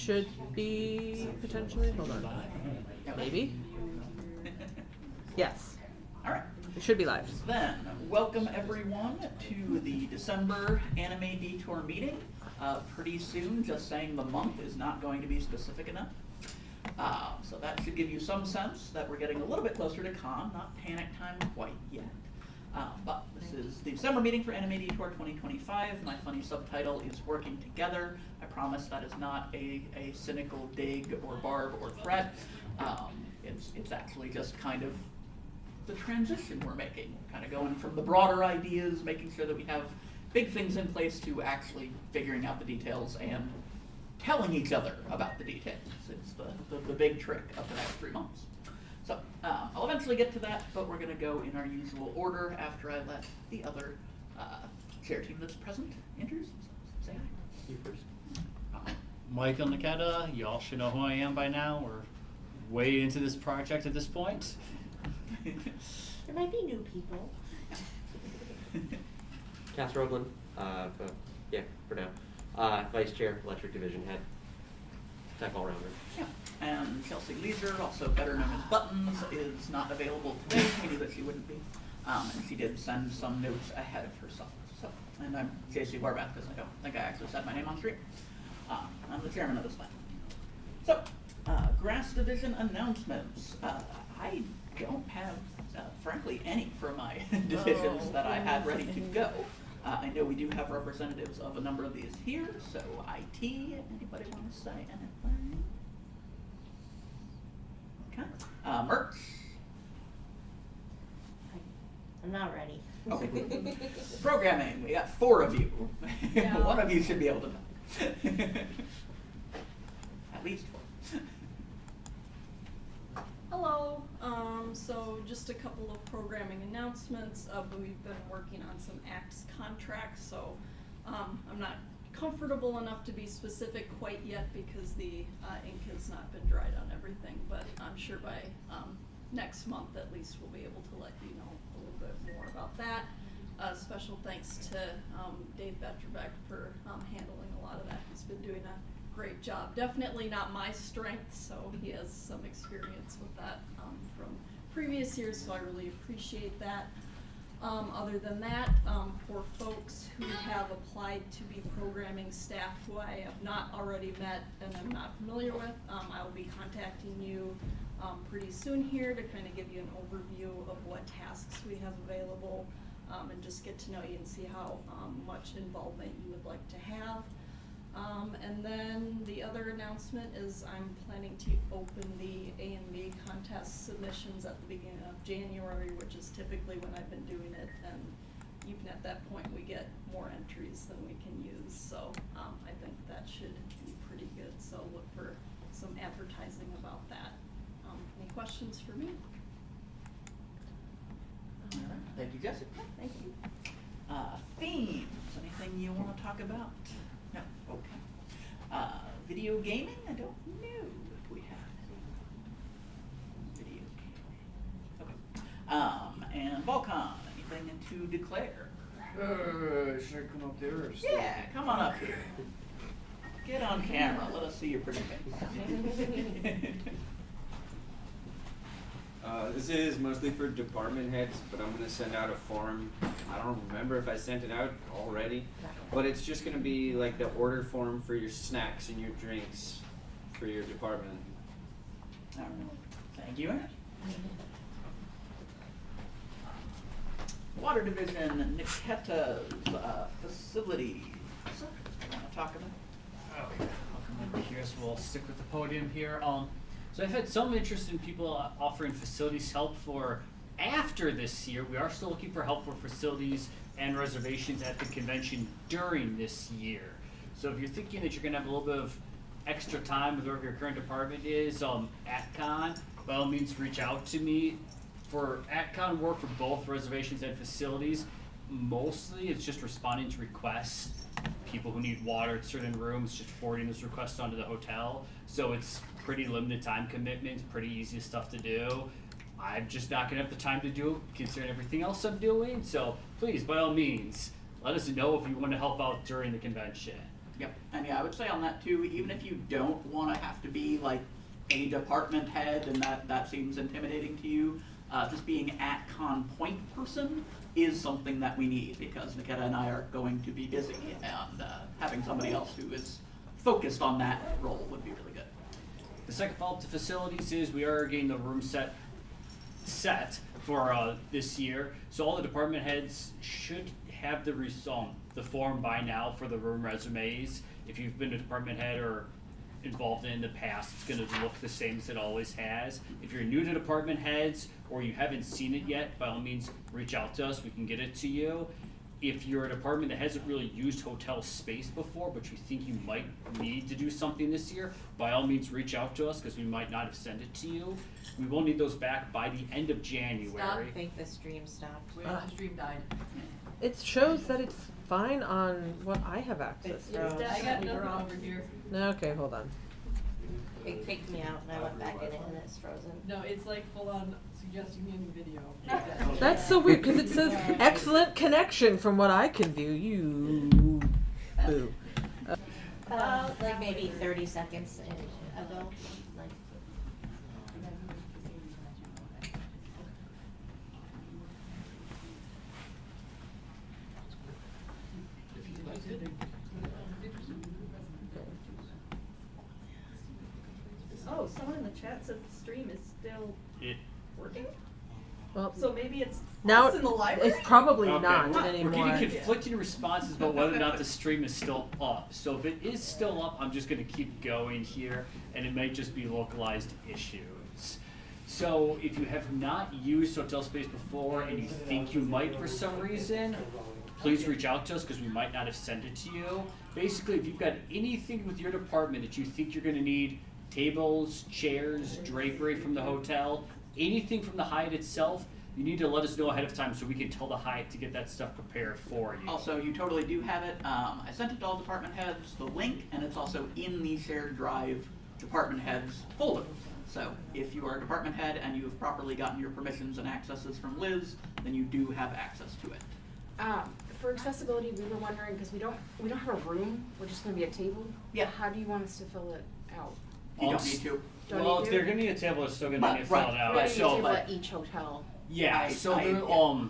should be potentially. Hold on. Maybe. Yes. All right. It should be live. Then, welcome everyone to the December Anime Detour meeting. Pretty soon, just saying the month is not going to be specific enough. So that should give you some sense that we're getting a little bit closer to con, not panic time quite yet. But this is the December meeting for Anime Detour 2025. My funny subtitle is Working Together. I promise that is not a cynical dig or barb or threat. It's actually just kind of the transition we're making. Kind of going from the broader ideas, making sure that we have big things in place to actually figuring out the details and telling each other about the details. It's the big trick of the next 3 months. So I'll eventually get to that, but we're going to go in our usual order after I let the other chair team that's present introduce themselves. Say hi. You first. Michael Niketa, you all should know who I am by now. We're way into this project at this point. There might be new people. Cass Roglin, for now. Vice Chair, Electric Division Head. Tech all-rounder. Yeah. And Chelsea Leisure, also better known as Buttons, is not available today. We knew that she wouldn't be. And she did send some notes ahead of herself. So, and I'm JC Barbath, because I don't think I actually said my name on stream. I'm the chairman of this plan. So, Grass Division announcements. I don't have, frankly, any for my divisions that I had ready to go. I know we do have representatives of a number of these here, so IT, anybody want to say anything? Okay. Merch. I'm not ready. Okay. Programming, we got 4 of you. Yeah. One of you should be able to know. At least 4. Hello. So just a couple of programming announcements. We've been working on some ACTS contracts, so I'm not comfortable enough to be specific quite yet because the ink has not been dried on everything, but I'm sure by next month at least we'll be able to let you know a little bit more about that. Special thanks to Dave Vetrobeck for handling a lot of that. He's been doing a great job. Definitely not my strength, so he has some experience with that from previous years, so I really appreciate that. Other than that, for folks who have applied to be programming staff who I have not already met and I'm not familiar with, I will be contacting you pretty soon here to kind of give you an overview of what tasks we have available and just get to know you and see how much involvement you would like to have. And then the other announcement is I'm planning to open the A&B contest submissions at the beginning of January, which is typically when I've been doing it, and even at that point we get more entries than we can use, so I think that should be pretty good, so look for some advertising about that. Any questions for me? All right. Thank you, Jessica. Thank you. Themes, anything you want to talk about? No, okay. Video gaming, I don't know if we have video gaming. Okay. And Volcom, anything to declare? Should I come up there or stay? Yeah, come on up here. Get on camera, let us see your pretty face. This is mostly for department heads, but I'm gonna send out a form. I don't remember if I sent it out already, but it's just gonna be like the order form for your snacks and your drinks for your department. All right. Thank you, Aaron. Water Division, Niketa's facilities. You want to talk about? Okay, I'll come over here, so we'll stick with the podium here. So I've had some interest in people offering facilities help for after this year. We are still looking for help for facilities and reservations at the convention during this year. So if you're thinking that you're going to have a little bit of extra time with wherever your current department is at con, by all means reach out to me. For at-con work for both reservations and facilities, mostly it's just responding to requests. People who need water at certain rooms, just forwarding those requests onto the hotel. So it's pretty limited time commitments, pretty easy stuff to do. I'm just not gonna have the time to do it considering everything else I'm doing. So please, by all means, let us know if you want to help out during the convention. Yep, and yeah, I would say on that too, even if you don't wanna have to be like a department head and that seems intimidating to you, just being at con point person is something that we need, because Nikita and I are going to be busy, and having somebody else who is focused on that role would be really good. The second follow-up to facilities is we are getting the room set for this year. So all the department heads should have the form by now for the room resumes. If you've been a department head or involved in the past, it's gonna look the same as it always has. If you're new to department heads or you haven't seen it yet, by all means, reach out to us, we can get it to you. If you're a department that hasn't really used hotel space before, but you think you might need to do something this year, by all means, reach out to us, because we might not have sent it to you. We will need those back by the end of January. I think the stream stopped. Ah. The stream died. It shows that it's fine on what I have access It's to. froze. I got nothing over here. Okay, hold on. It kicked me out and I went back in it and it's frozen. No, it's like full on suggesting me in video. That's so weird because it says excellent connection from what I can view. You boo. Like maybe 30 seconds ago. Like, Oh, someone in the chat says the stream is still It, working? Well, So maybe it's now us in the library? it's probably okay, not we're anymore. getting conflicting responses about whether or not the stream is still up. So if it is still up, I'm just gonna keep going here, and it might just be localized issues. So if you have not used hotel space before and you think you might for some reason, please reach out to us, because we might not have sent it to you. Basically, if you've got anything with your department that you think you're gonna need, tables, chairs, drapery from the hotel, anything from the Hyatt itself, you need to let us know ahead of time so we can tell the Hyatt to get that stuff prepared for you. Also, you totally do have it. I sent it to all department heads, the link, and it's also in the shared drive department heads folder. So if you are a department head and you have properly gotten your permissions and accesses from Liz, then you do have access to it. For accessibility, we were wondering, because we don't have a room, we're just gonna be a table. Yeah. How do you want us to fill it out? You don't need to. Don't Well, need if to? they're gonna need a table, they're still gonna But, need to fill right, it out. We're right, gonna need a So, table but- at each hotel. yeah, so I- there, yeah.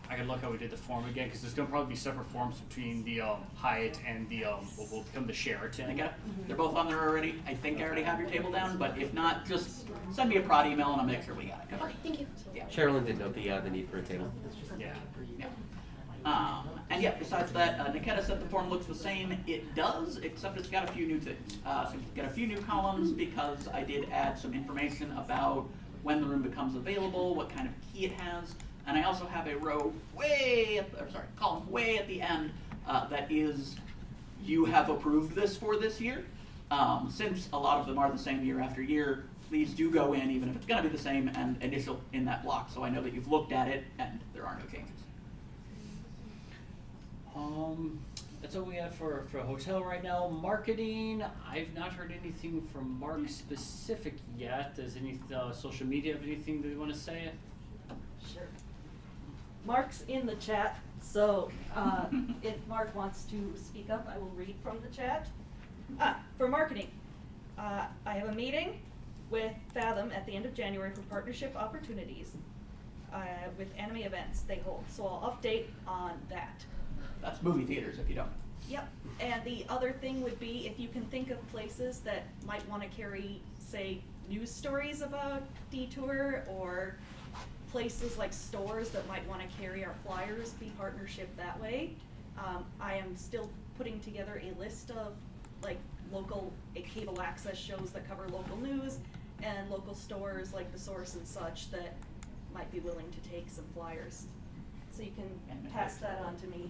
I can look how we did the form again, because there's gonna probably be separate forms between the Hyatt and the what will become the Sheraton. I got it. They're both on there already. I think I already have your table down, but if not, just send me a prod email and I'll make sure we got it covered. Okay, thank you. Yeah. Sherilyn did note the need for a table. Yeah. Yeah. And yeah, besides that, Nikita said the form looks the same. It does, except it's got a few new things. So it's got a few new columns because I did add some information about when the room becomes available, what kind of key it has, and I also have a row column way at the end that is, you have approved this for this year. Since a lot of them are the same year after year, please do go in, even if it's gonna be the same, and initial in that block, so I know that you've looked at it and there are no changes. That's all we have for hotel right now. Marketing, I've not heard anything from Mark specific yet. Does any social media have anything that you want to say? Sure. Mark's in the chat, so if Mark wants to speak up, I will read from the chat. For marketing, I have a meeting with Fathom at the end of January for partnership opportunities with anime events they hold, so I'll update on that. That's movie theaters if you don't. Yep, and the other thing would be if you can think of places that might wanna carry, say, news stories about Detour, or places like stores that might wanna carry our flyers, be partnership that way. I am still putting together a list of like local cable access shows that cover local news, and local stores like The Source and such that might be willing to take some flyers. So you can pass that on to me.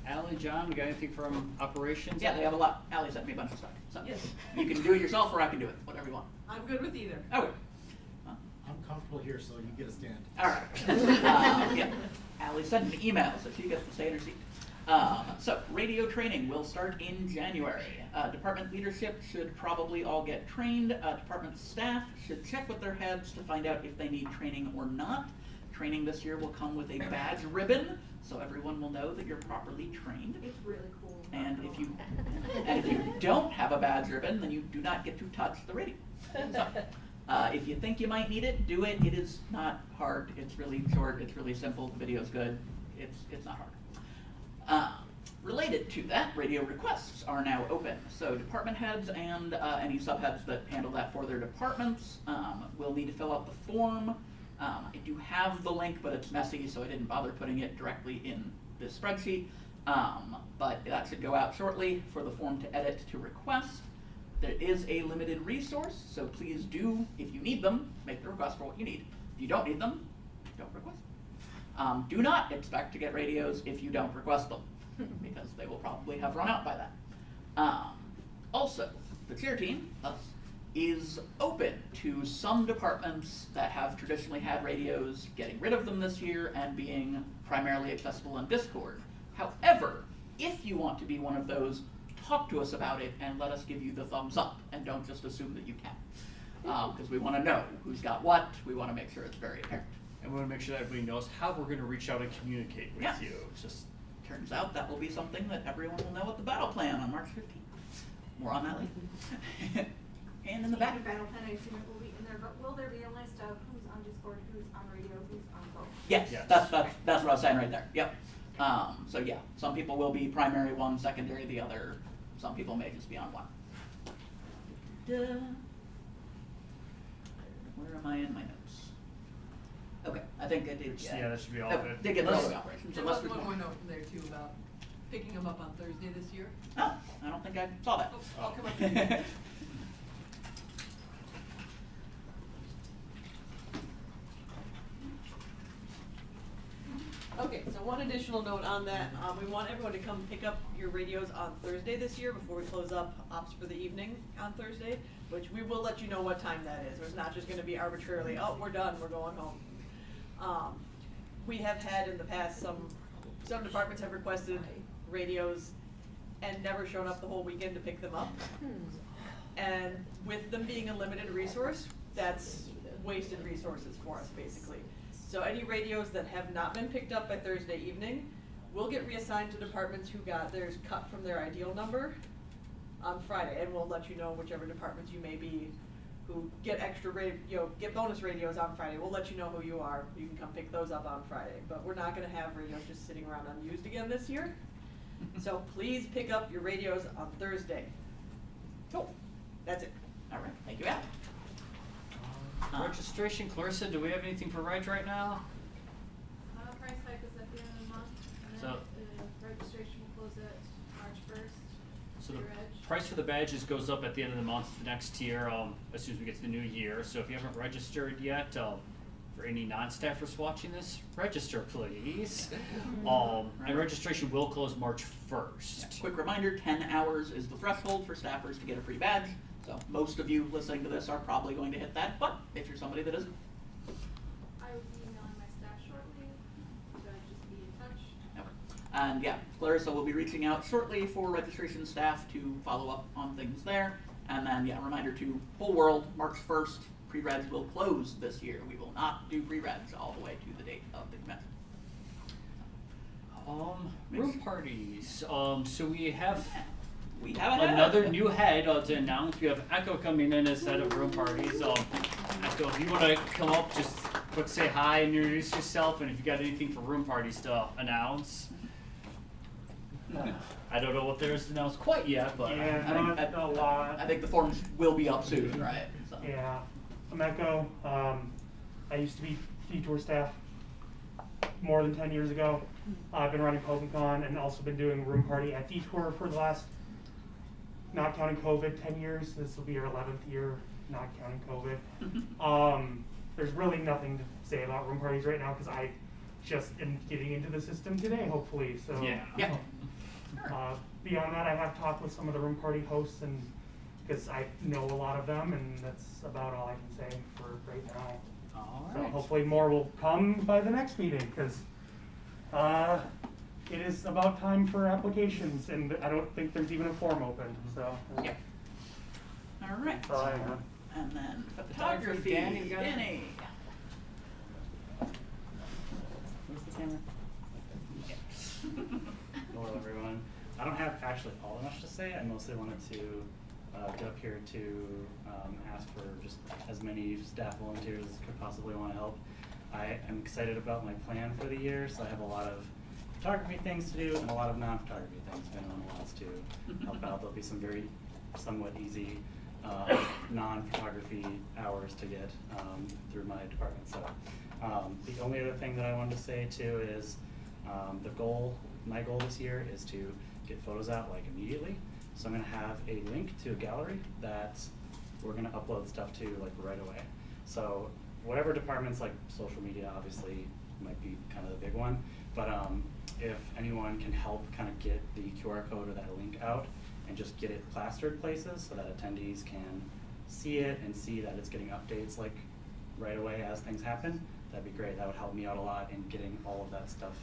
Allie, John, we got anything from operations? Yeah, they have a lot. Allie sent me a bunch of stuff. So Yes. you can do it yourself or I can do it, whatever you want. I'm good with either. Okay. I'm comfortable here, so you get a stand. All right. Yeah. Allie sent an email, so she gets to stay in her seat. So radio training will start in January. Department leadership should probably all get trained. Department staff should check with their heads to find out if they need training or not. training this year will come with a badge ribbon, so everyone will know that you're properly trained. It's really cool. And if you don't have a badge ribbon, then you do not get to touch the radio. So, if you think you might need it, do it. It is not hard. It's really short. It's really simple. The video's good. It's not hard. Related to that, radio requests are now open. So department heads and any subheads that handle that for their departments will need to fill out the form. I do have the link, but it's messy, so I didn't bother putting it directly in this spreadsheet. But that should go out shortly for the form to edit to request. There is a limited resource, so please do, if you need them, make the request for what you need. If you don't need them, don't request. Do not expect to get radios if you don't request them, because they will probably have run out by that. Also, the cheer team, us, is open to some departments that have traditionally had radios getting rid of them this year and being primarily accessible on Discord. However, if you want to be one of those, talk to us about it and let us give you the thumbs up, and don't just assume that you can. Because we want to know who's got what, we want to make sure it's very apparent. And we want to make sure that everybody knows how we're going to reach out and communicate with Yeah. you. It's just Turns out that will be something that everyone will know at the battle plan on March 15th. More on that later. And in the back. Battle plan, I assume it will be in there, but will there be a list of who's on Discord, who's on radio, who's on both? Yes, Yes. that's what I was saying right there, yep. So yeah, some people will be primary one, secondary the other, some people may just be on one. Where am I in my notes? Okay, I think I did get. Yeah, that should be all of it. Did get the other operations, There unless was there's one more more. note in there too about picking them up on Thursday this year. Oh, I don't think I saw that. Oh, I'll come up with you. Okay, so one additional note on that, we want everyone to come pick up your radios on Thursday this year before we close up ops for the evening on Thursday, which we will let you know what time that is. It's not just gonna be arbitrarily, oh, we're done, we're going home. We have had in the past, some departments have requested radios and never shown up the whole weekend to pick them up. And with them being a limited resource, that's wasted resources for us, basically. So any radios that have not been picked up by Thursday evening will get reassigned to departments who got theirs cut from their ideal number on Friday, and we'll let you know whichever departments you may be who get extra get bonus radios on Friday. We'll let you know who you are. You can come pick those up on Friday. But we're not gonna have radios just sitting around unused again this year. So please pick up your radios on Thursday. Cool. That's it. All right, thank you, Al. registration. Clarissa, do we have anything for Reg right now? Price hike is at the end of the month, and So- then registration will close at March 1st. So the Your Reg. price for the badges goes up at the end of the month, the next year, as soon as we get to the new year. So if you haven't registered yet, for any non-staffers watching this, register please. And registration will close March 1st. Quick reminder, 10 hours is the threshold for staffers to get a free badge. So most of you listening to this are probably going to hit that, but if you're somebody that isn't, I will be emailing my staff shortly, so just be in touch. never. And yeah, Clarissa will be reaching out shortly for registration staff to follow up on things there. And then, yeah, reminder to whole world, March 1st, pre-regs will close this year. We will not do pre-regs all the way to the date of the convention. Room parties. So we have We have a another new head to announce. We have Echo coming in as head of room parties. Echo, if you want to come up, just quick say hi and introduce yourself, and if you got anything for room parties to announce. I don't know what there is to announce quite yet, but Yeah, not a lot. I think the forms will be up soon, right? So. Yeah, I'm Echo. I used to be Detour staff more than 10 years ago. I've been running PokeCon and also been doing room party at Detour for the last, not counting COVID, 10 years. This will be our 11th year, not counting COVID. There's really nothing to say about room parties right now because I just am getting into the system today, hopefully. So Yeah. beyond that, I have talked with some of the room party hosts and because I know a lot of them, and that's about all I can say for right now. So hopefully more will come by the next meeting, because it is about time for applications, and I don't think there's even a form open, so. Yeah. All right. That's all I have. And then Photography, photography, Danny, you got it? Danny. say. I mostly wanted to get up here to ask for just as many staff volunteers as could possibly want to help. I am excited about my plan for the year, so I have a lot of photography things to do and a lot of non-photography things minimum wants to help out. There'll be some very somewhat easy non-photography hours to get through my department. So the only other thing that I wanted to say too is my goal this year is to get photos out like immediately. So I'm gonna have a link to a gallery that we're gonna upload stuff to like right away. So whatever departments, like social media obviously might be kind of the big one, but if anyone can help kind of get the QR code or that link out and just get it plastered places so that attendees can see it and see that it's getting updates like right away as things happen, that'd be great. That would help me out a lot in getting all of that stuff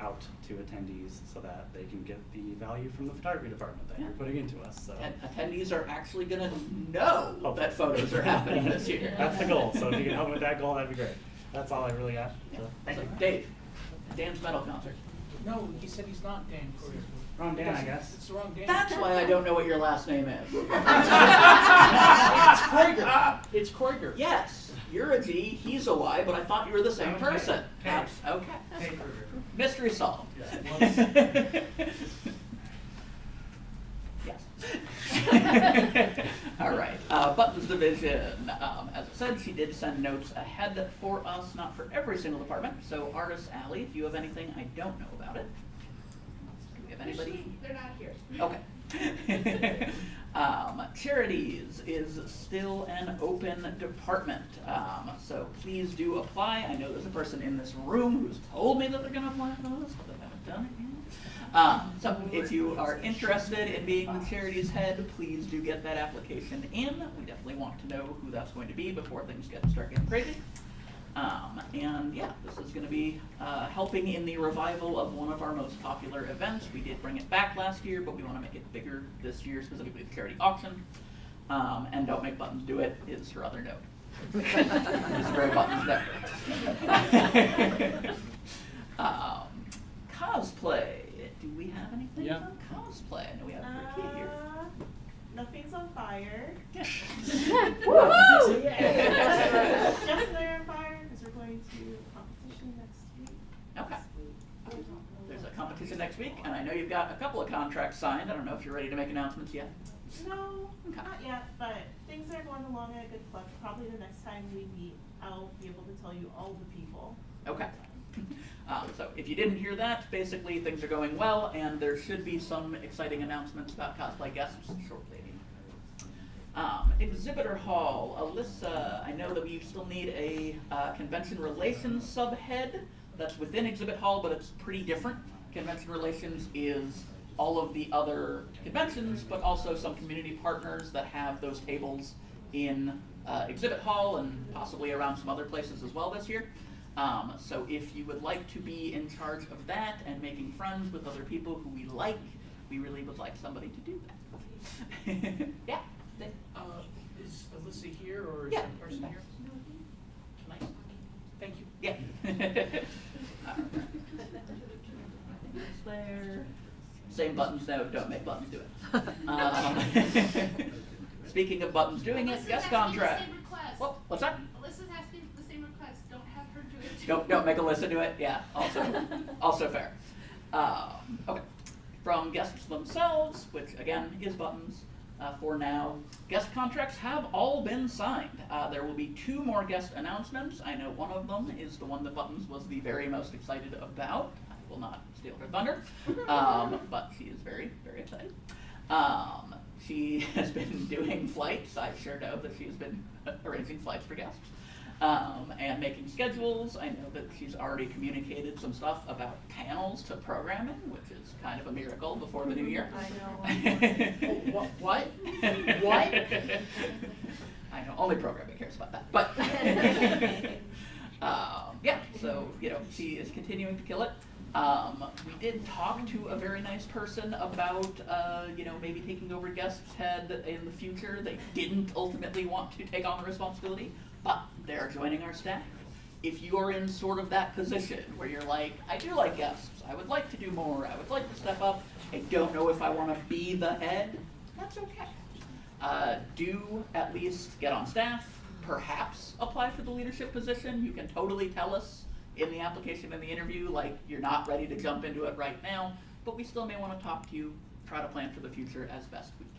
out to attendees so that they can get the value from the photography department that you're putting into us. So And attendees are actually gonna know that photos are happening this year. that's the goal. So if you can help with that goal, that'd be great. That's all I really got. So, Dave, Dan's metal concert. No, he said he's not Dan Courier. Wrong Dan, I guess. It's the wrong Dan. That's why I don't know what your last name is. It's Kroiger. It's Kroiger. Yes, you're a G, he's a Y, but I thought you were the same person. K. Okay. Mystery solved. Yes. All right. Buttons division. As I said, she did send notes ahead for us, not for every single department. So, Artist Alley, if you have anything I don't know about it. Do we have anybody? They're not here. Okay. Charities is still an open department, so please do apply. I know there's a person in this room who's told me that they're going to apply for this, but they haven't done it yet. So if you are interested in being the charities head, please do get that application in. We definitely want to know who that's going to be before things start getting crazy. And yeah, this is going to be helping in the revival of one of our most popular events. We did bring it back last year, but we want to make it bigger this year, specifically the charity auction. And Don't Make Buttons Do It is her other note. It's a very Buttons note. Cosplay. Do we have anything on cosplay? I know we have Ricky here. Nothing's on fire. Woohoo! Just they're on fire because we're going to a competition next week. Okay. There's a competition next week, and I know you've got a couple of contracts signed. I don't know if you're ready to make announcements yet. No, not yet, but things are going along at a good clip. Probably the next time we meet, I'll be able to tell you all the people. Okay. So if you didn't hear that, basically things are going well, and there should be some exciting announcements about cosplay guests shortly. Exhibitor Hall, Alyssa, I know that we still need a convention relations subhead that's within Exhibit Hall, but it's pretty different. Convention relations is all of the other conventions, but also some community partners that have those tables in Exhibit Hall and possibly around some other places as well this year. So if you would like to be in charge of that and making friends with other people who we like, we really would like somebody to do that. Yeah. Is Alyssa here or is Yeah. that person here? Nice. Thank you. Yeah. There. Same buttons, no, don't make buttons do it. Speaking of buttons doing it, guest contract. What's that? Alyssa's asking for the same request. Don't have her do it. Don't make Alyssa do it. Yeah, also fair. Okay. From guests themselves, which again is buttons. For now, guest contracts have all been signed. There will be 2 more guest announcements. I know one of them is the one that Buttons was the very most excited about. I will not steal her thunder, but she is very, very excited. She has been doing flights. I sure know that she has been arranging flights for guests. And making schedules. I know that she's already communicated some stuff about panels to programming, which is kind of a miracle before the new year. I know. What? What? I know, only programming cares about that. But yeah, so she is continuing to kill it. We did talk to a very nice person about maybe taking over guest's head in the future. They didn't ultimately want to take on the responsibility, but they're joining our staff. if you're in sort of that position where you're like, I do like guests, I would like to do more, I would like to step up, I don't know if I want to be the head, that's okay. Do at least get on staff, perhaps apply for the leadership position. You can totally tell us in the application and the interview, like, you're not ready to jump into it right now, but we still may want to talk to you, try to plan for the future as best we can.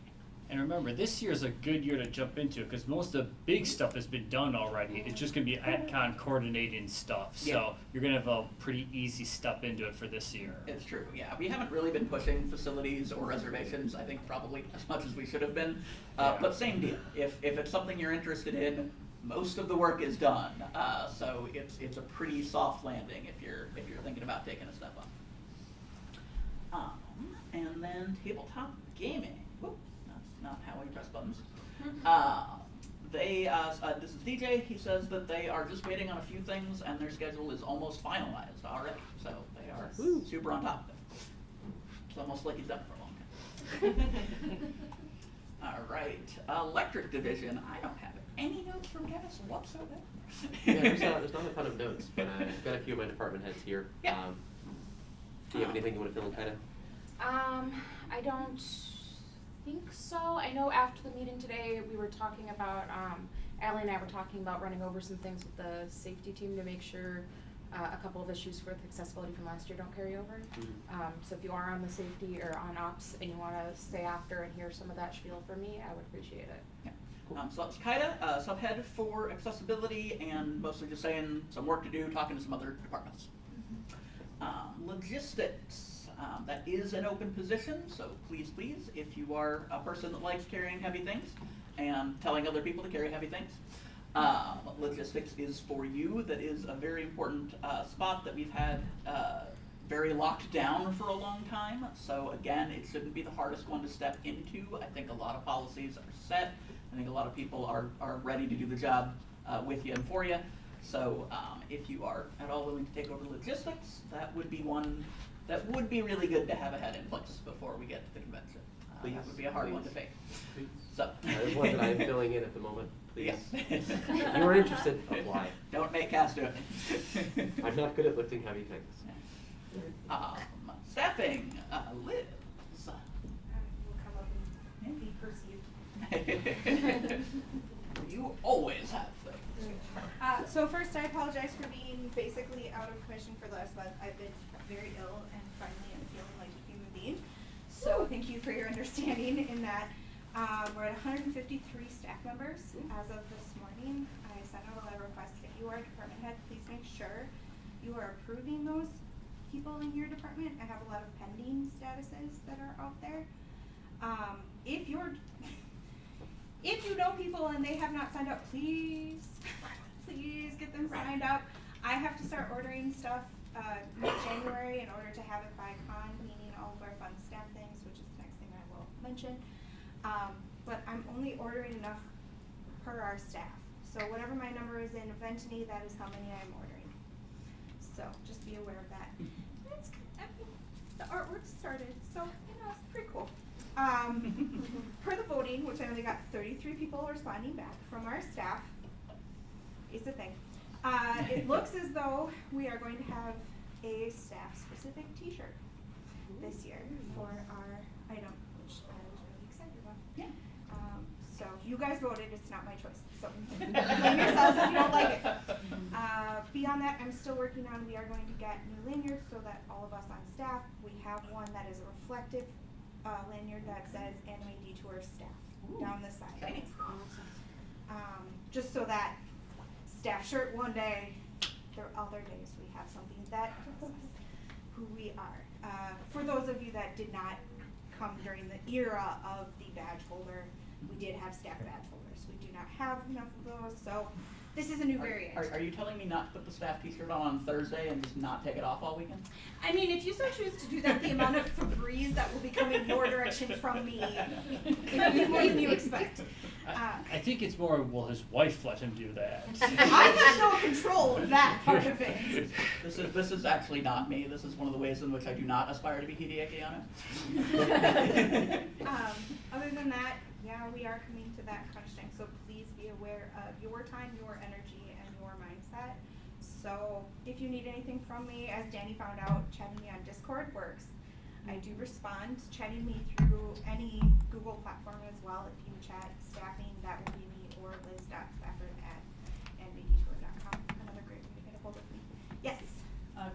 And remember, this year is a good year to jump into it because most of the big stuff has been done already. It's just going to be AdCon coordinating stuff. So Yeah. you're going to have a pretty easy step into it for this year. It's true, yeah. We haven't really been pushing facilities or reservations, I think probably as much as we should have been. But same deal. If it's something you're interested in, most of the work is done. So it's a pretty soft landing if you're thinking about taking a step up. And then tabletop gaming. Whoop, that's not how we press buttons. This is DJ. He says that they are just waiting on a few things, and their schedule is almost finalized already. So they are super on top of it. It's almost like he's done it for a long time. All right, electric division. I don't have any notes from Dennis whatsoever. Yeah, there's not a ton of notes, but I've got a few of my department heads here. Yeah. Do you have anything you want to fill in, kind of? I don't think so. I know after the meeting today, we were talking about, Allie and I were talking about running over some things with the safety team to make sure a couple of issues with accessibility from last year don't carry over. So if you are on the safety or on ops and you want to stay after and hear some of that spiel from me, I would appreciate it. Yeah. So that's Kaida, subhead for accessibility, and mostly just saying some work to do, talking to some other departments. Logistics. That is an open position, so please, if you are a person that likes carrying heavy things and telling other people to carry heavy things, logistics is for you. That is a very important spot that we've had very locked down for a long time. So again, it shouldn't be the hardest one to step into. I think a lot of policies are set. I think a lot of people are ready to do the job with you and for you. So if you are at all willing to take over logistics, that would be one that would be really good to have a head in place before we get to the convention. That would be a hard one to fake. So There's one that I'm filling in at the moment. Please. Yes. If you are interested, apply. Don't make Cass do it. I'm not good at lifting heavy things. Staffing, Liz. Will come up and be perceived. You always have things. So first, I apologize for being basically out of commission for the last month. I've been very ill and finally am feeling like a human being. So thank you for your understanding in that. We're at 153 staff members as of this morning. I sent out a letter request. If you are a department head, please make sure you are approving those people in your department. I have a lot of pending statuses that are out there. If you know people and they have not signed up, please get them signed up. I have to start ordering stuff mid-January in order to have it by con, meaning all of our fun staff things, which is the next thing I will mention. But I'm only ordering enough per our staff. So whatever my number is in Eventany, that is how many I'm ordering. So just be aware of that. The artwork started, so it's pretty cool. Per the voting, which I only got 33 people responding back from our staff, is the thing. It looks as though we are going to have a staff-specific T-shirt this year for our item, which I was really excited about. Yeah. So you guys voted; it's not my choice. So blame yourselves if you don't like it. Beyond that, I'm still working on. We are going to get new lanyards so that all of us on staff, we have one that is a reflective lanyard that says Anime Detour staff down the side. Thanks. Just so that staff shirt one day, there are other days we have something that tells us who we are. For those of you that did not come during the era of the badge holder, we did have staff badge holders. We do not have enough of those, so this is a new variant. Are you telling me not to put the staff T-shirt on Thursday and just not take it off all weekend? I mean, if you so choose to do that, the amount of Febreze that will be coming your direction from me, it will be more than you expect. I think it's more, will his wife let him do that? I have no control of that part of it. This is actually not me. This is one of the ways in which I do not aspire to be Hideaki Anno. Other than that, yeah, we are coming to that crunch time, so please be aware of your time, your energy, and your mindset, So if you need anything from me, as Danny found out, chatting me on Discord works. I do respond. Chatting me through any Google platform as well. If you chat staffing, that will be me or liz.spafford@nbdtour.com. Another great way to get a hold of me. Yes.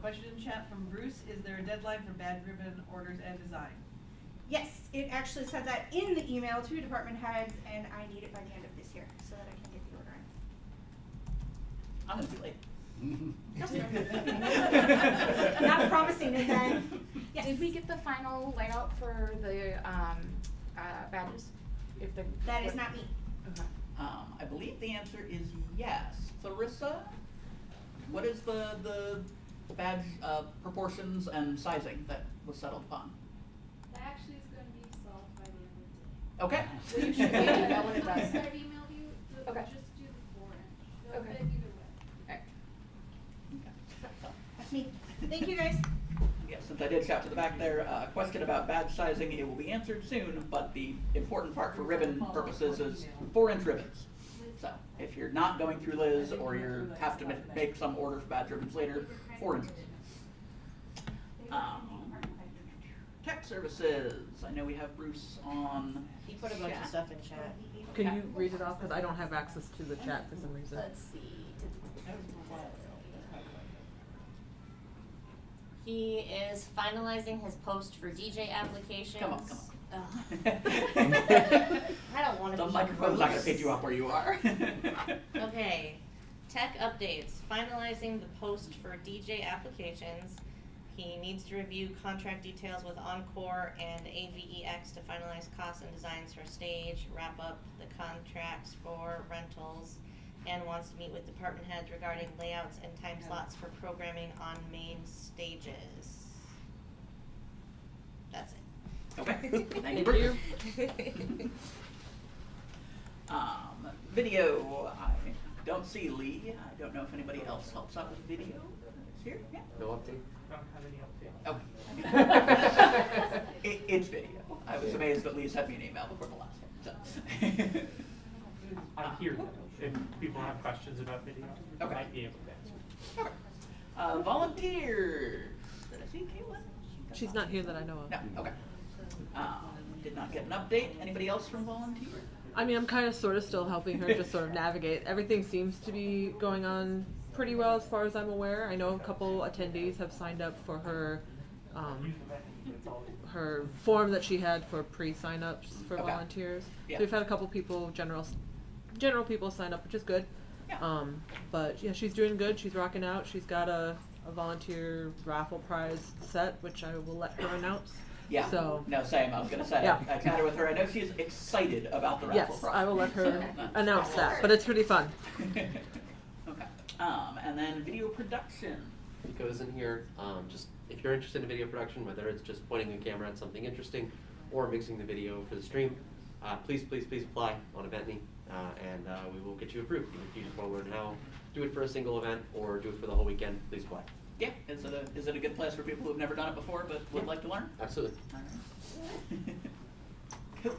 Question in chat from Bruce, is there a deadline for bad ribbon orders and design? Yes, it actually said that in the email to department heads, and I need it by the end of this year so that I can get the order in. I'm gonna be late. Not promising it then. Yes. Did we get the final layout for the badges? If they're That is not me. Okay. I believe the answer is yes. Clarissa, what is the badge proportions and sizing that was settled upon? That actually is gonna be solved by the end of the day. Okay. So you should let me know when it does. I've emailed you, Okay. just do the 4-inch. They'll Okay. fit either way. Alright. That's me. Thank you guys. Yes, since I did shout to the back there, question about badge sizing, it will be answered soon, but the important part for ribbon purposes is 4-inch ribbons. So if you're not going through Liz or you have to make some order for badge ribbons later, 4 inches. Tech services, I know we have Bruce on. He put a bunch of stuff in chat. Can you read it off? Because I don't have access to the chat for some reason. Let's see. He is finalizing his post for DJ applications. Come on. Ugh. I don't want to The be microphone's not gonna gross. pick you up where you are. Okay, tech updates, finalizing the post for DJ applications. He needs to review contract details with Encore and AVEX to finalize costs and designs for stage, wrap up the contracts for rentals, and wants to meet with department heads regarding layouts and time slots for programming on main stages. That's it. Okay, thank you, Bruce. Video, I don't see Lee. I don't know if anybody else helps out with video. Is here? Yeah. No update? Don't have any update. Okay. It's video. I was amazed that Lee sent me an email before the last one. So. I'm here if people have questions about video. Okay. I might be able to answer. Okay. Volunteers. Did I see Caitlin? She's not here that I know of. No, okay. Did not get an update. Anybody else from volunteer? I mean, I'm kind of sort of still helping her just sort of navigate. Everything seems to be going on pretty well as far as I'm aware. I know a couple attendees have signed up for her her form that she had for pre-sign-ups for Okay. volunteers. Yeah. So we've had a couple people, general people sign up, which is good. Yeah. But yeah, she's doing good. She's rocking out. She's got a volunteer raffle prize set, which I will let her announce. Yeah. So No, same. I was gonna say. Yeah. I chatted with her. I know she's excited about the raffle yes, prize. I will let her announce that. But it's pretty fun. Okay. And then video production. It goes in here, just if you're interested in video production, whether it's just pointing a camera at something interesting or mixing the video for the stream, please apply on EventMe, and we will get you approved. If you just want to learn how to do it for a single event or do it for the whole weekend, please apply. Yeah. Is it a good place for people who've never done it before but would like to learn? Absolutely. Cool.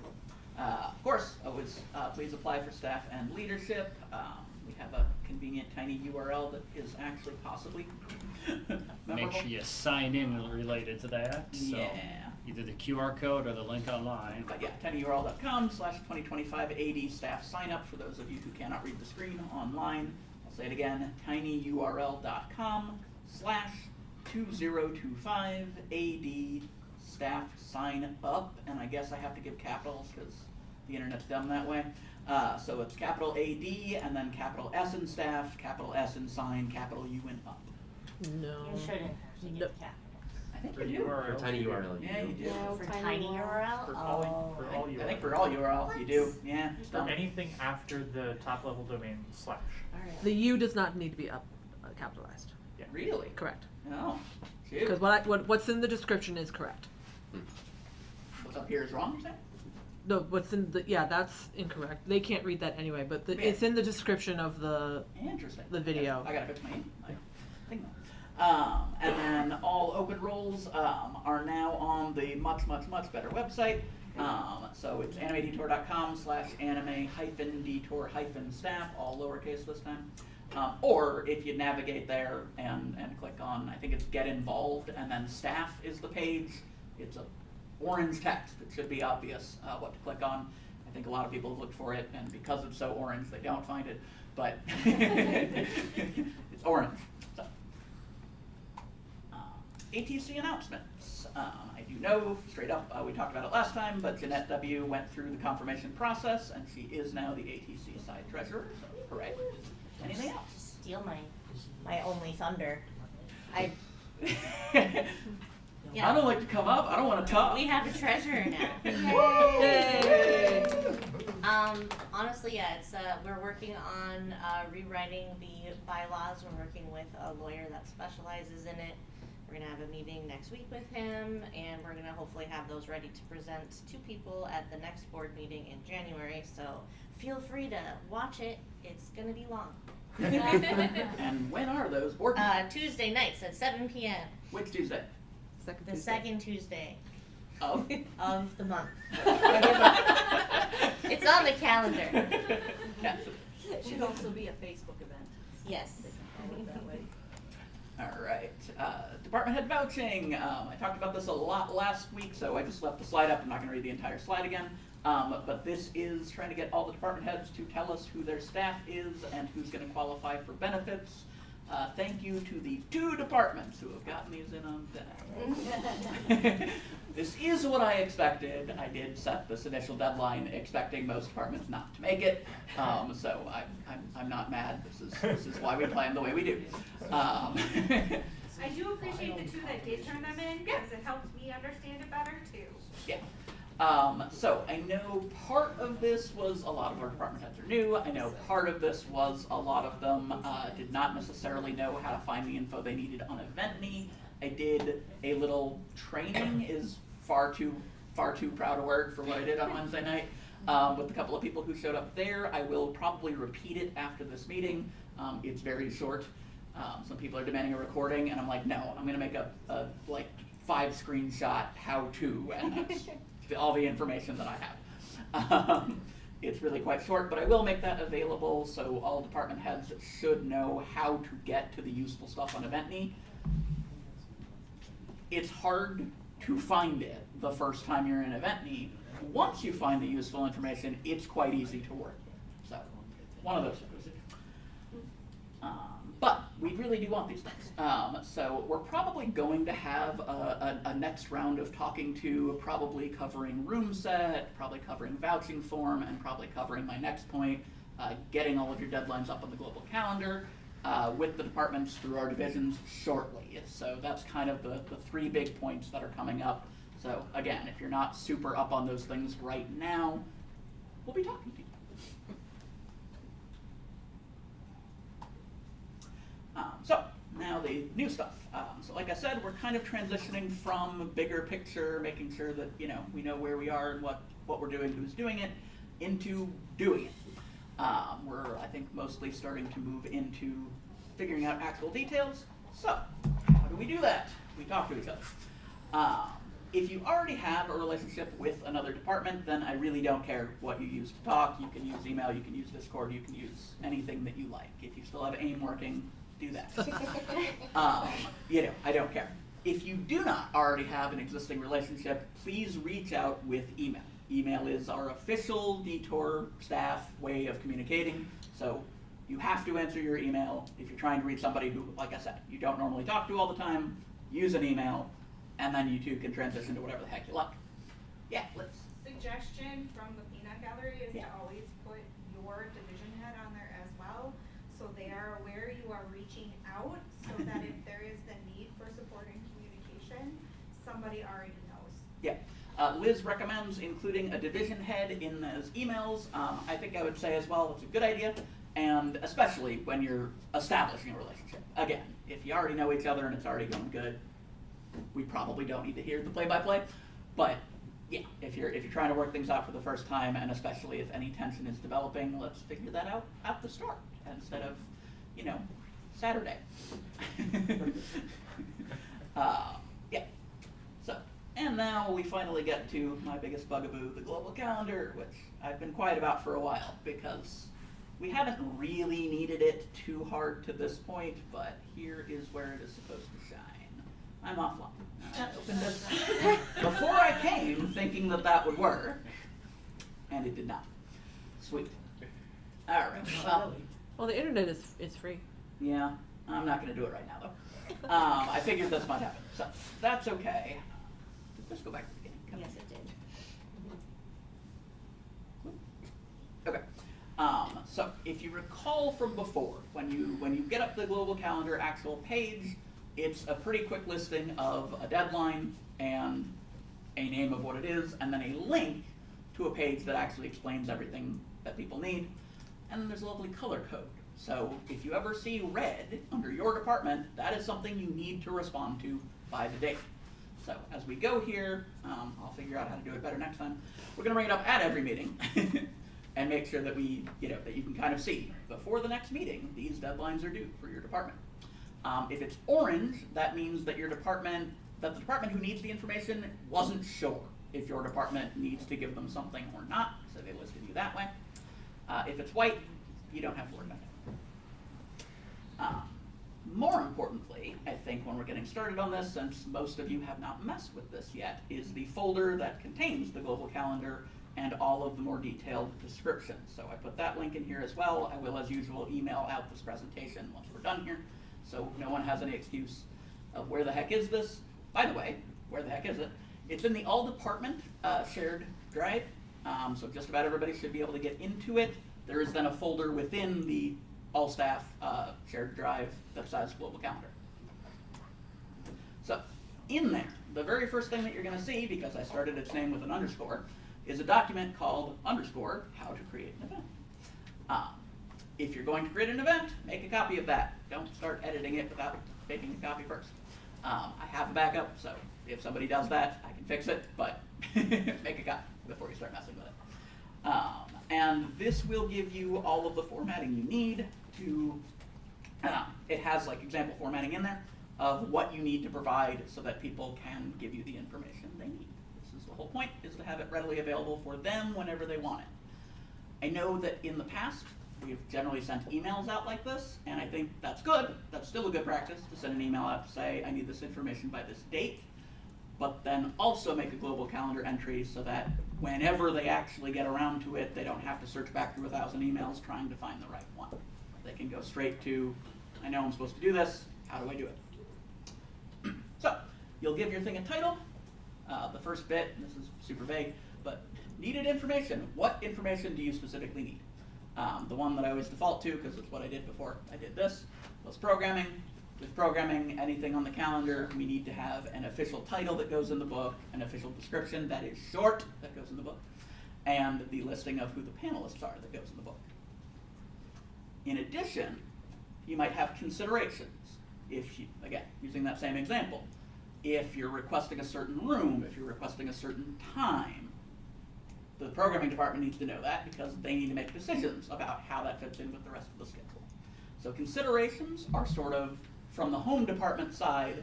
Of course, always please apply for staff and leadership. We have a convenient tiny URL that is actually possibly Make memorable. sure you sign in related to that. So Yeah. either the QR code or the link online. But yeah, tinyurl.com/2025 AD staff sign up for those of you who cannot read the screen online. I'll say it again, tinyurl.com/2025 AD staff sign up. And I guess I have to give capitals because the internet's dumb that way. So it's capital AD and then capital S in staff, capital S in sign, capital U in up. No. You shouldn't have to No. give capitals. I think For you do. For tiny URL. Yeah, you do. No, For tiny tiny URL? For all Oh. URL. I think for all URL you do. Yeah. it's For dumb. anything after the top level domain /. Alright. The U does not need to be capitalized. Yeah. Really? Correct. No. Because what's in the description is correct. What's up here is wrong, you're saying? No, what's in the that's incorrect. They can't read that anyway. But Yeah. it's in the description of the Interesting. video. I gotta fix my thing. And then all open roles are now on the much better website. So it's animedetour.com/anime-detour-staff, all lowercase this time. Or if you navigate there and click on, I think it's Get Involved, and then Staff is the page. It's a orange text. It should be obvious what to click on. I think a lot of people have looked for it, and because it's so orange, they don't find it. But it's orange. So, ATC announcements. I do know, straight up, we talked about it last time, but Jeanette W. went through the confirmation process, and she is now the ATC side treasurer. So, hooray. Anything else? Steal my only thunder. I I don't like to come up. I don't want to talk. We have a treasurer now. Yay! Honestly, yeah, it's we're working on rewriting the bylaws. We're working with a lawyer that specializes in it. We're gonna have a meeting next week with him, and we're gonna hopefully have those ready to present to people at the next board meeting in January. So feel free to watch it. It's gonna be long. And when are those board meetings? Tuesday nights at 7 p.m. Which Tuesday? The second Tuesday Of? of the month. It's on the calendar. It should also be a Facebook event. Yes. They can follow it that way. All right. Department head vouching. I talked about this a lot last week, so I just left the slide up. I'm not going to read the entire slide again. But this is trying to get all the department heads to tell us who their staff is and who's going to qualify for benefits. Thank you to the 2 departments who have gotten these in on time. This is what I expected. I did set this initial deadline expecting most departments not to make it. So I'm not mad. This is why we plan the way we do. I do appreciate the 2 that did turn them in, because it helps me understand it better too. Yeah. So I know part of this was a lot of our department heads are new. I know part of this was a lot of them did not necessarily know how to find the info they needed on EventMe. I did a little training, is far too proud a word for what I did on Wednesday night, with a couple of people who showed up there. I will probably repeat it after this meeting. It's very short. Some people are demanding a recording, and I'm like, no, I'm gonna make a like 5 screenshot how-to, and that's all the information that I have. It's really quite short, but I will make that available, so all department heads should know how to get to the useful stuff on EventMe. It's hard to find it the first time you're in EventMe. Once you find the useful information, it's quite easy to work with. So, one of those things. But we really do want these things. So we're probably going to have a next round of talking to, probably covering room set, probably covering vouching form, and probably covering my next point, getting all of your deadlines up on the global calendar with the departments through our divisions shortly. So that's kind of the 3 big points that are coming up. So again, if you're not super up on those things right now, we'll be talking to you. So now the new stuff. So like I said, we're kind of transitioning from bigger picture, making sure that we know where we are and what we're doing, who's doing it, into doing it. We're, I think, mostly starting to move into figuring out actual details. So how do we do that? We talk to each other. If you already have a relationship with another department, then I really don't care what you use to talk. You can use email, you can use Discord, you can use anything that you like. If you still have AIM working, do that. I don't care. If you do not already have an existing relationship, please reach out with email. Email is our official Detour staff way of communicating, so you have to answer your email. If you're trying to reach somebody who, like I said, you don't normally talk to all the time, use an email, and then you 2 can transition to whatever the heck you like. Yeah, let's. Suggestion from the peanut gallery is to always put your division head on there as well, so they are aware you are reaching out, so that if there is the need for support and communication, somebody already knows. Yeah. Liz recommends including a division head in those emails. I think I would say as well it's a good idea, and especially when you're establishing a relationship. Again, if you already know each other and it's already going good, we probably don't need to hear the play-by-play. But yeah, if you're trying to work things out for the first time, and especially if any tension is developing, let's figure that out at the start instead of, Saturday. Yeah. So, and And now we finally get to my biggest bugaboo, the global calendar, which I've been quiet about for a while because we haven't really needed it too hard to this point, but here is where it is supposed to shine. I'm offline. I opened this before I came thinking that that would work, and it did not. Sweet. All right. Well, the internet is free. Yeah, I'm not going to do it right now, though. I figured this might happen, so that's okay. Let's go back to the beginning. Come Yes, it did. Okay. So if you recall from before, when you get up the global calendar actual page, it's a pretty quick listing of a deadline and a name of what it is, and then a link to a page that actually explains everything that people need. And then there's a lovely color code. So if you ever see red under your department, that is something you need to respond to by the date. So as we go here, I'll figure out how to do it better next time. We're going to bring it up at every meeting and make sure that that you can kind of see before the next meeting, these deadlines are due for your department. If it's orange, that means that the department who needs the information wasn't sure if your department needs to give them something or not, so they listed you that way. If it's white, you don't have to worry about it. More importantly, I think when we're getting started on this, since most of you have not messed with this yet, is the folder that contains the global calendar and all of the more detailed descriptions. So I put that link in here as well. I will, as usual, email out this presentation once we're done here, so no one has any excuse of where the heck is this. By the way, where the heck is it? It's in the all department shared drive, so just about everybody should be able to get into it. There is then a folder within the all staff shared drive that says global calendar. So in there, the very first thing that you're going to see, because I started its name with an underscore, is a document called underscore how to create an event. If you're going to create an event, make a copy of that. Don't start editing it without making a copy first. I have a backup, so if somebody does that, I can fix it, but make a copy before you start messing with it. And this will give you all of the formatting you need to, it has like example formatting in there of what you need to provide so that people can give you the information they need. This is the whole point, is to have it readily available for them whenever they want it. I know that in the past, we've generally sent emails out like this, and I think that's good. That's still a good practice to send an email out to say, I need this information by this date, but then also make a global calendar entry so that whenever they actually get around to it, they don't have to search back through 1,000 emails trying to find the right one. They can go straight to, I know I'm supposed to do this, how do I do it? So, you'll give your thing a title. The first bit, and this is super vague, but needed information. What information do you specifically need? The one that I always default to, because it's what I did before I did this, was programming. With programming, anything on the calendar, we need to have an official title that goes in the book, an official description that is short that goes in the book, and the listing of who the panelists are that goes in the book. In addition, you might have considerations. If you, again, using that same example, if you're requesting a certain room, if you're requesting a certain time, the programming department needs to know that because they need to make decisions about how that fits in with the rest of the schedule. So considerations are sort of, from the home department side,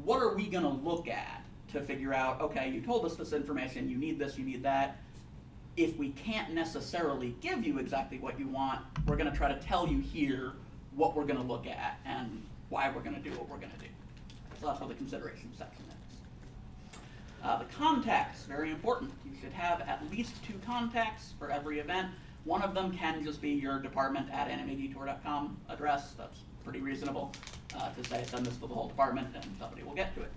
what are we going to look at to figure out, okay, you told us this information, you need this, you need that. If we can't necessarily give you exactly what you want, we're going to try to tell you here what we're going to look at and why we're going to do what we're going to do. So that's what the consideration section is. The contacts, very important. You should have at least 2 contacts for every event. One of them can just be your department at animedetour.com address. That's pretty reasonable to say send this to the whole department and somebody will get to it.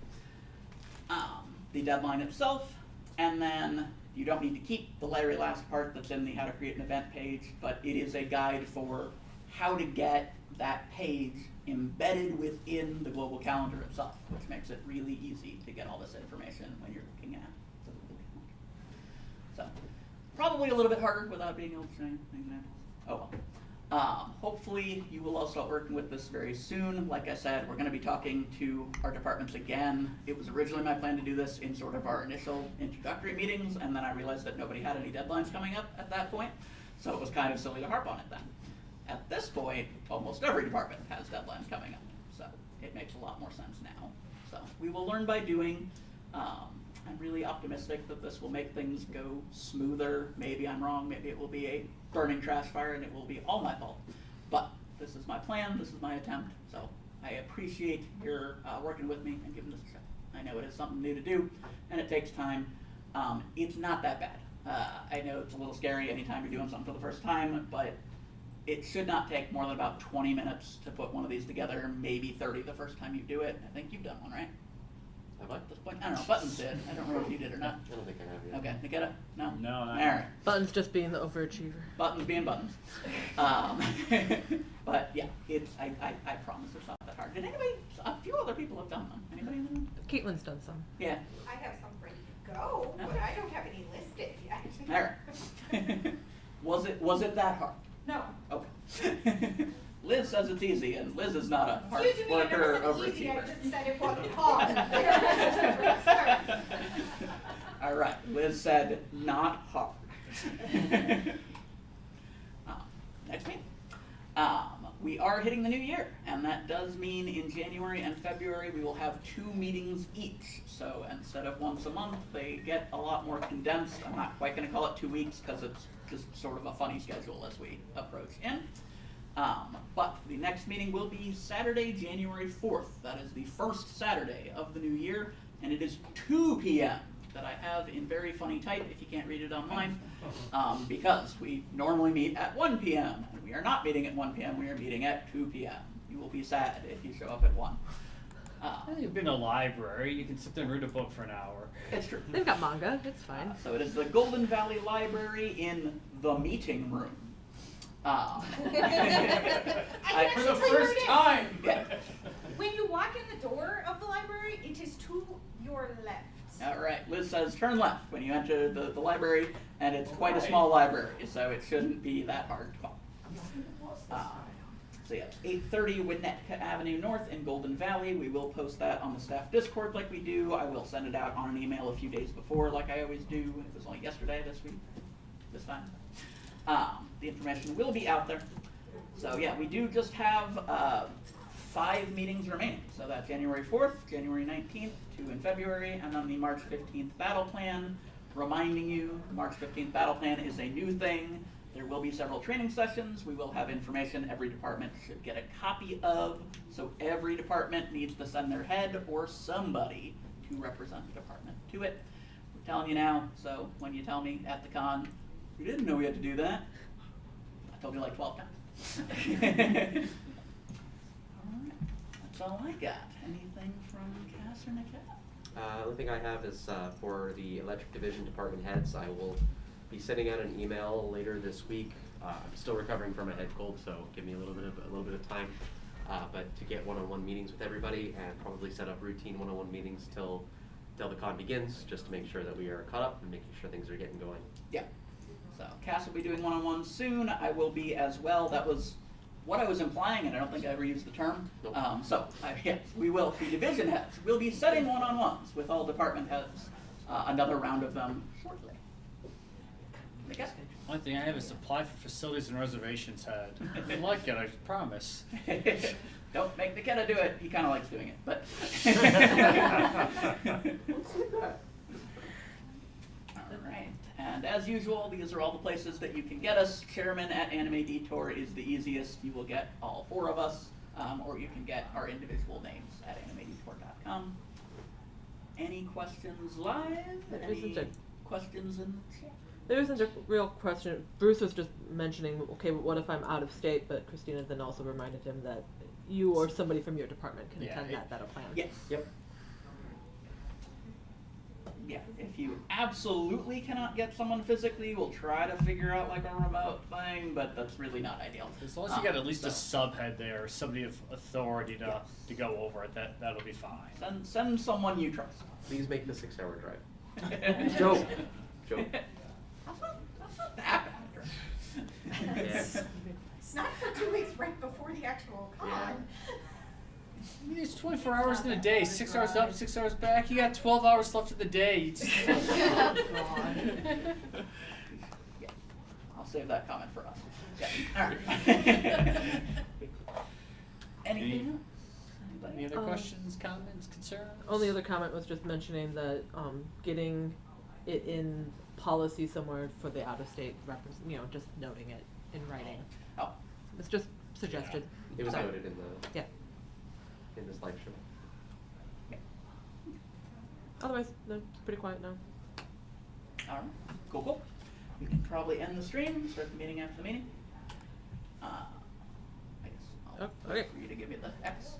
The deadline itself, and then you don't need to keep the very last part that's in the how to create an event page, but it is a guide for how to get that page embedded within the global calendar itself, which makes it really easy to get all this information when you're looking at the global calendar. So, probably a little bit harder without being able to show you examples. Oh well. Hopefully you will all start working with this very soon. Like I said, we're going to be talking to our departments again. It was originally my plan to do this in sort of our initial introductory meetings, and then I realized that nobody had any deadlines coming up at that point, so it was kind of silly to harp on it then. At this point, almost every department has deadlines coming up, so it makes a lot more sense now. So we will learn by doing. I'm really optimistic that this will make things go smoother. Maybe I'm wrong, maybe it will be a burning trash fire and it will be all my fault. But this is my plan, this is my attempt, so I appreciate your working with me and giving this a shot. I know it is something new to do, and it takes time. It's not that bad. I know it's a little scary anytime you're doing something for the first time, but it should not take more than about 20 minutes to put one of these together, maybe 30 the first time you do it. I think you've done one, right? Have I? At this point, I don't know, Buttons did. I don't remember if you did or not. I don't think I have yet. Okay, Nikita? No? No, not All yet. right. Buttons just being the overachiever. Buttons being buttons. But yeah, I promise it's not that hard. Did anybody, a few other people have done them. Anybody in the room? Caitlin's done some. Yeah. I have some ready to go, but I don't have any listed yet. All right. Was it that hard? No. Okay. Liz says it's easy, and Liz is not a hard Excuse me, I worker never said easy, I overachiever. just said it wasn't hard. All right, Liz said not hard. Next meeting. We are hitting the new year, and that does mean in January and February we will have 2 meetings each. So instead of once a month, they get a lot more condensed. I'm not quite going to call it 2 weeks because it's just sort of a funny schedule as we approach in. But the next meeting will be Saturday, January 4th. That is the first Saturday of the new year, and it is 2 p.m. that I have in very funny type if you can't read it online, because we normally meet at 1 p.m. and we are not meeting at 1 p.m. We are meeting at 2 p.m. You will be sad if you show up at 1. You've been to a library, you can sit there and read a book for an hour. It's true. They've got manga, it's fine. So it is the Golden Valley Library in the meeting room. I For can the actually tell you where first it is. time. Yeah. When you walk in the door of the library, it is to your left. All right, Liz says turn left when you enter the library, and it's quite a small library, so it shouldn't be that hard to find. So yeah, 830 Winnetka Avenue North in Golden Valley. We will post that on the staff Discord like we do. I will send it out on an email a few days before like I always do. It was only yesterday this time. The information will be out there. So yeah, we do just have 5 meetings remaining. So that's January 4th, January 19th, 2 in February, and then the March 15th battle plan. Reminding you, the March 15th battle plan is a new thing. There will be several training sessions. We will have information every department should get a copy of. So every department needs to send their head or somebody to represent the department to it. We're telling you now, so when you tell me at the con, you didn't know we had to do that. I told you like 12 times. Alright, that's all I got. Anything from Cass or Nikita? The only thing I have is for the electric division department heads. I will be sending out an email later this week. I'm still recovering from a head cold, so give me a little bit of time. But to get one-on-one meetings with everybody and probably set up routine one-on-one meetings till the con begins, just to make sure that we are caught up and making sure things are getting going. Yeah. So Cass will be doing one-on-ones soon. I will be as well. That was what I was implying, and I don't think I ever used the term. Nope. Yes, we will. The division heads will be setting one-on-ones with all department heads. Another round of them shortly. Okay. One thing I have is apply for facilities and reservations head. I like it, I promise. Don't make Nikita do it. He kind of likes doing it, but. All right. And as usual, these are all the places that you can get us. Chairman at Anime Detour is the easiest. You will get all 4 of us, or you can get our individual names at animedetour.com. Any questions live? There Any isn't a- questions in the chat? There isn't a real question. Bruce was just mentioning, okay, but what if I'm out of state? But Christina then also reminded him that you or somebody from your department can Yeah, attend that battle plan. Yes. Yep. Yeah, if you absolutely cannot get someone physically, we'll try to figure out like a remote thing, but that's really not ideal. As long as you got at least a So, subhead there, somebody of authority to go over it, that'll be fine. send someone you trust. Please make the 6-hour drive. Joke. Joke. That's not that bad. Yeah. It's not for 2 weeks right before the actual con. I mean, it's 24 hours in a day, 6 hours up, 6 hours back. You got 12 hours left of the day. You just- Yeah, I'll save that comment for us. Yeah. All right. Anything else? Any other Um, questions, comments, concerns? Only other comment was just mentioning that, getting it in policy somewhere for the out-of-state just noting it in writing. Oh. It's just suggested. It was So- noted in the, Yeah. in this live show. Otherwise, no, it's pretty quiet now. Alright, cool. We can probably end the stream, start the meeting after the meeting. I guess I'll Oh, okay. wait for you to give me the X.